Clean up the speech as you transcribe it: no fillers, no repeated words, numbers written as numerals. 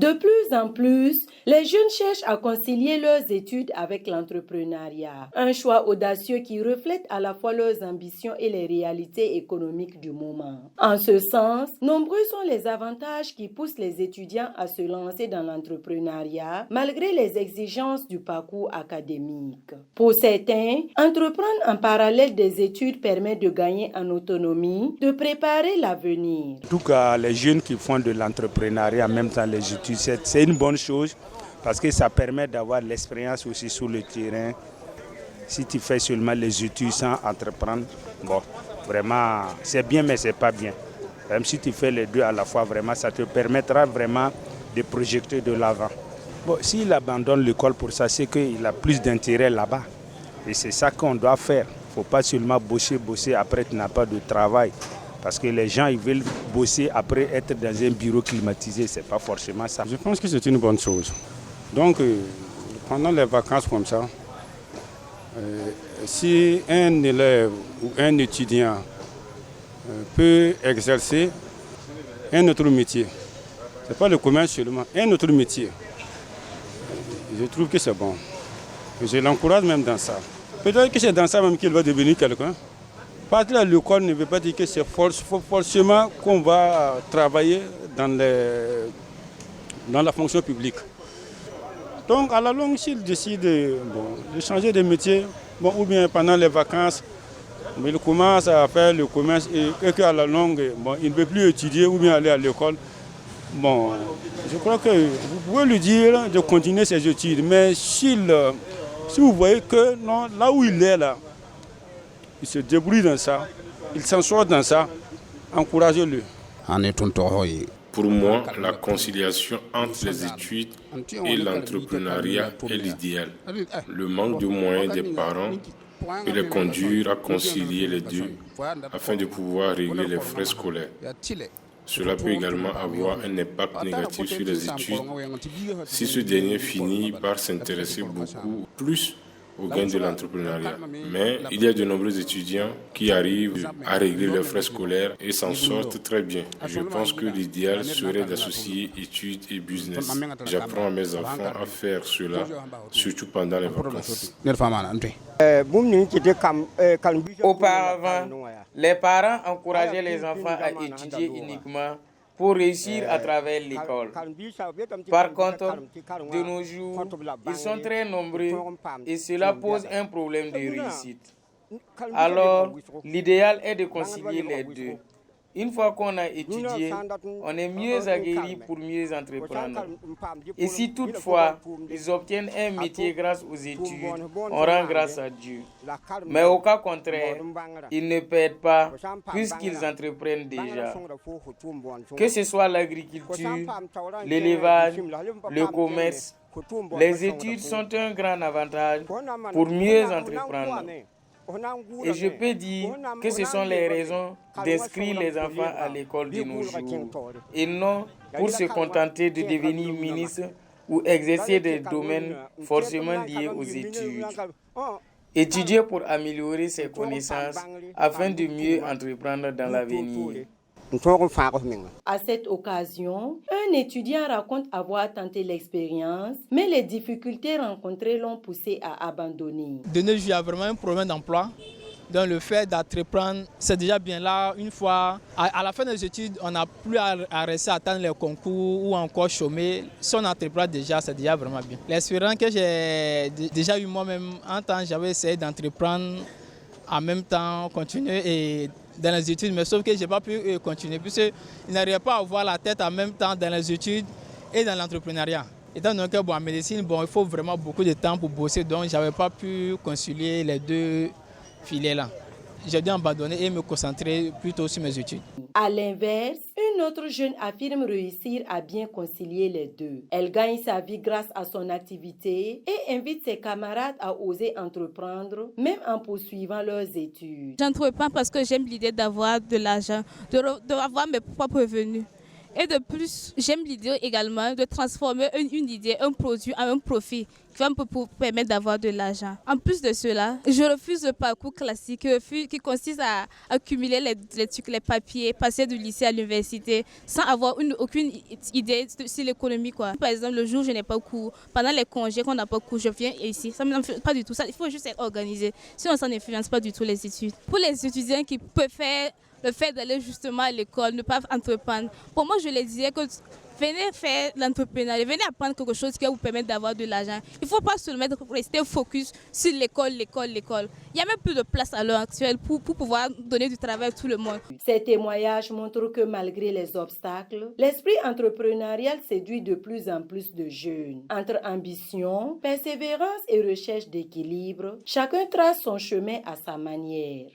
De plus en plus, les jeunes cherchent à concilier leurs études avec l'entrepreneuriat. Un choix audacieux qui reflète à la fois leurs ambitions et les réalités économiques du moment. En ce sens, nombreux sont les avantages qui poussent les étudiants à se lancer dans l'entrepreneuriat malgré les exigences du parcours académique. Pour certains, entreprendre en parallèle des études permet de gagner en autonomie, de préparer l'avenir. En tout cas, les jeunes qui font de l'entrepreneuriat en même temps les études, c'est une bonne chose parce que ça permet d'avoir l'expérience aussi sur le terrain. Si tu fais seulement les études sans entreprendre, bon, vraiment, c'est bien mais c'est pas bien. Même si tu fais les deux à la fois, vraiment, ça te permettra vraiment de projeter de l'avant. Bon, s'il abandonne l'école pour ça, c'est qu'il a plus d'intérêt là-bas. Et c'est ça qu'on doit faire. Il ne faut pas seulement bosser, après tu n'as pas de travail. Parce que les gens ils veulent bosser après être dans un bureau climatisé, c'est pas forcément ça. Je pense que c'est une bonne chose. Donc, pendant les vacances comme ça, si un élève ou un étudiant peut exercer un autre métier, c'est pas le commerce seulement, un autre métier, je trouve que c'est bon. Je l'encourage même dans ça. Peut-être que c'est dans ça même qu'il va devenir quelqu'un. Partir à l'école ne veut pas dire que c'est forcément qu'on va travailler dans la fonction publique. Donc à la longue, s'il décide de changer de métier, ou bien pendant les vacances, il commence à faire le commerce et qu'à la longue, il ne veut plus étudier ou bien aller à l'école. Bon, je crois que vous pouvez lui dire de continuer ses études, mais si vous voyez que non, là où il est là, il se débrouille dans ça, il s'en sort dans ça, encouragez-le. Pour moi, la conciliation entre les études et l'entrepreneuriat est l'idéal. Le manque de moyens des parents peut les conduire à concilier les deux afin de pouvoir régler les frais scolaires. Cela peut également avoir un impact négatif sur les études si ce dernier finit par s'intéresser beaucoup plus au gain de l'entrepreneuriat. Mais il y a de nombreux étudiants qui arrivent à régler leurs frais scolaires et s'en sortent très bien. Je pense que l'idéal serait d'associer études et business. J'apprends à mes enfants à faire cela, surtout pendant les vacances. Auparavant, les parents encourageaient les enfants à étudier uniquement pour réussir à travers l'école. Par contre, de nos jours, ils sont très nombreux et cela pose un problème de réussite. Alors, l'idéal est de concilier les deux. Une fois qu'on a étudié, on est mieux aguerri pour mieux entreprendre. Et si toutefois, ils obtiennent un métier grâce aux études, on rend grâce à Dieu. Mais au cas contraire, ils ne perdent pas puisqu'ils entreprennent déjà. Que ce soit l'agriculture, l'élevage, le commerce, les études sont un grand avantage pour mieux entreprendre. Et je peux dire que ce sont les raisons d'inscrire les enfants à l'école de nos jours et non pour se contenter de devenir ministre ou exercer des domaines forcément liés aux études. Étudier pour améliorer ses connaissances afin de mieux entreprendre dans l'avenir. À cette occasion, un étudiant raconte avoir tenté l'expérience, mais les difficultés rencontrées l'ont poussé à abandonner. De nos jours, il y a vraiment un problème d'emploi. Donc le fait d'entreprendre, c'est déjà bien là. Une fois, à la fin des études, on n'a plus à rester à attendre les concours ou encore chômer. Si on entreprend déjà, c'est déjà vraiment bien. L'expérience que j'ai déjà eu moi-même, en temps, j'avais essayé d'entreprendre en même temps, continuer et dans les études, mais sauf que je n'ai pas pu continuer puisque je n'arrivais pas à avoir la tête en même temps dans les études et dans l'entrepreneuriat. Étant donné que en médecine, il faut vraiment beaucoup de temps pour bosser, donc je n'avais pas pu concilier les deux filets-là. J'ai dû abandonner et me concentrer plutôt sur mes études. À l'inverse, une autre jeune affirme réussir à bien concilier les deux. Elle gagne sa vie grâce à son activité et invite ses camarades à oser entreprendre, même en poursuivant leurs études. J'entreprends parce que j'aime l'idée d'avoir de l'argent, d'avoir mes propres revenus. Et de plus, j'aime l'idée également de transformer une idée, un produit en un profit qui va me permettre d'avoir de l'argent. En plus de cela, je refuse le parcours classique qui consiste à accumuler les trucs, les papiers, passer du lycée à l'université sans avoir aucune idée sur l'économie, quoi. Par exemple, le jour où je n'ai pas cours, pendant les congés qu'on n'a pas cours, je viens ici. Ça ne m'influence pas du tout. Ça, il faut juste être organisé. Sinon, ça n'influence pas du tout les études. Pour les étudiants qui préfèrent le fait d'aller justement à l'école, ne pas entreprendre, pour moi, je les disais que venez faire l'entrepreneuriat, venez apprendre quelque chose qui va vous permettre d'avoir de l'argent. Il ne faut pas seulement rester focus sur l'école. Il n'y a même plus de place à l'heure actuelle pour pouvoir donner du travail à tout le monde. Ces témoignages montrent que malgré les obstacles, l'esprit entrepreneurial séduit de plus en plus de jeunes. Entre ambition, persévérance et recherche d'équilibre, chacun trace son chemin à sa manière.